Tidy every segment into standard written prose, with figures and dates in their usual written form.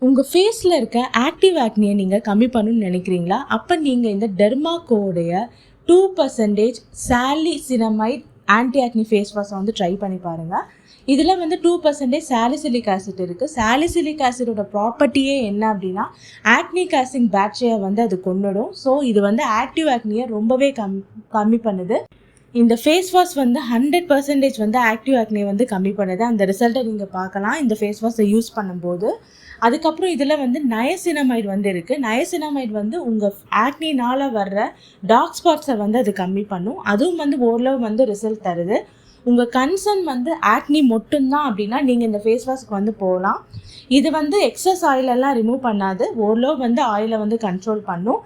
உங்கள் ஃபேஸில் இருக்க ஆக்டிவ் ஆக்னியை நீங்கள் கம்மி பண்ணணும்னு நினைக்கிறீங்களா? அப்போ நீங்கள் இந்த டெர்மாக்கோடைய 2% சாலிசினமைட் ஆன்டி ஆக்னி ஃபேஸ் வாஷை வந்து ட்ரை பண்ணி பாருங்கள். இதில் வந்து 2% சாலிசிலிக் ஆசிட் இருக்குது. சாலிசிலிக் ஆசிடோட ப்ராப்பர்ட்டியே என்ன அப்படின்னா ஆக்னி காசிங் பேக்டீரியா வந்து அது கொன்னுடும். ஸோ இது வந்து ஆக்டிவ் ஆக்னியை ரொம்பவே கம்மி பண்ணுது. இந்த ஃபேஸ் வாஷ் வந்து 100% வந்து ஆக்டிவ் ஆக்னியை வந்து கம்மி பண்ணுது. அந்த ரிசல்ட்டை நீங்கள் பார்க்கலாம் இந்த ஃபேஸ் வாஷை யூஸ் பண்ணும்போது. அதுக்கப்புறம் இதில் வந்து நயசினமைட் வந்து இருக்குது. நயசினமைட் வந்து உங்கள் ஆக்னினால் வர்ற டார்க் ஸ்பாட்ஸை வந்து அது கம்மி பண்ணும். அதுவும் வந்து ஓரளவு வந்து ரிசல்ட் தருது. உங்கள் கன்சர்ன் வந்து ஆக்னி மட்டும்தான் அப்படின்னா நீங்கள் இந்த ஃபேஸ் வாஷ்க்கு வந்து போகலாம். இது வந்து எக்ஸஸ் ஆயிலெல்லாம் ரிமூவ் பண்ணாது, ஓரளவு வந்து ஆயிலை வந்து கண்ட்ரோல் பண்ணும்.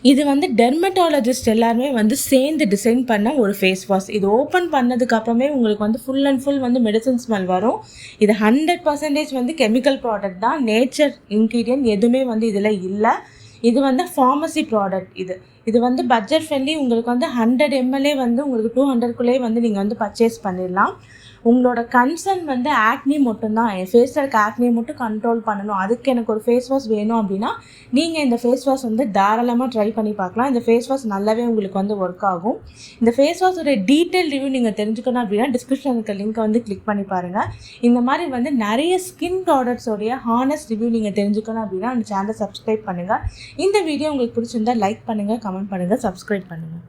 இது வந்து டெர்மட்டாலஜிஸ்ட் எல்லாருமே வந்து சேர்ந்து டிசைன் பண்ண ஒரு ஃபேஸ் வாஷ். இது ஓப்பன் பண்ணதுக்கப்புறமே உங்களுக்கு வந்து ஃபுல் அண்ட் ஃபுல் வந்து மெடிசன் ஸ்மெல் வரும். இது 100% வந்து கெமிக்கல் ப்ராடக்ட் தான், நேச்சர் இன்க்ரீடியன்ட் எதுவுமே வந்து இதில் இல்லை. இது வந்து ஃபார்மசி ப்ராடக்ட். இது வந்து பட்ஜெட் ஃப்ரெண்ட்லி. உங்களுக்கு வந்து 100 ml வந்து உங்களுக்கு 200க்குள்ளே வந்து நீங்கள் வந்து பர்ச்சேஸ் பண்ணிடலாம். உங்களோட கன்சர்ன் வந்து ஆக்னி மட்டும்தான், என் ஃபேஸில் இருக்க ஆக்னியை மட்டும் கண்ட்ரோல் பண்ணணும், அதுக்கு எனக்கு ஒரு ஃபேஸ் வாஷ் வேணும் அப்படின்னா நீங்கள் இந்த ஃபேஸ் வாஷ் வந்து தாராளமாக ட்ரை பண்ணி பார்க்கலாம். இந்த ஃபேஸ் வாஷ் நல்லாவே உங்களுக்கு வந்து ஒர்க் ஆகும். இந்த ஃபேஸ் வாஷோட டீட்டெயில் ரிவ்யூ நீங்கள் தெரிஞ்சுக்கணும் அப்படின்னா டிஸ்கிரிப்ஷனுக்கு லிங்க்கை வந்து கிளிக் பண்ணி பாருங்கள். இந்த மாதிரி வந்து நிறைய ஸ்கின் ப்ராடக்ட்ஸோடைய ஹானஸ்ட் ரிவ்யூ நீங்கள் தெரிஞ்சுக்கணும் அப்படின்னா அந்த சேனலை சப்ஸ்கிரைப் பண்ணுங்கள். இந்த வீடியோ உங்களுக்கு பிடிச்சிருந்தால் லைக் பண்ணுங்கள், கமெண்ட் பண்ணுங்கள், சப்ஸ்கிரைப் பண்ணுங்கள்.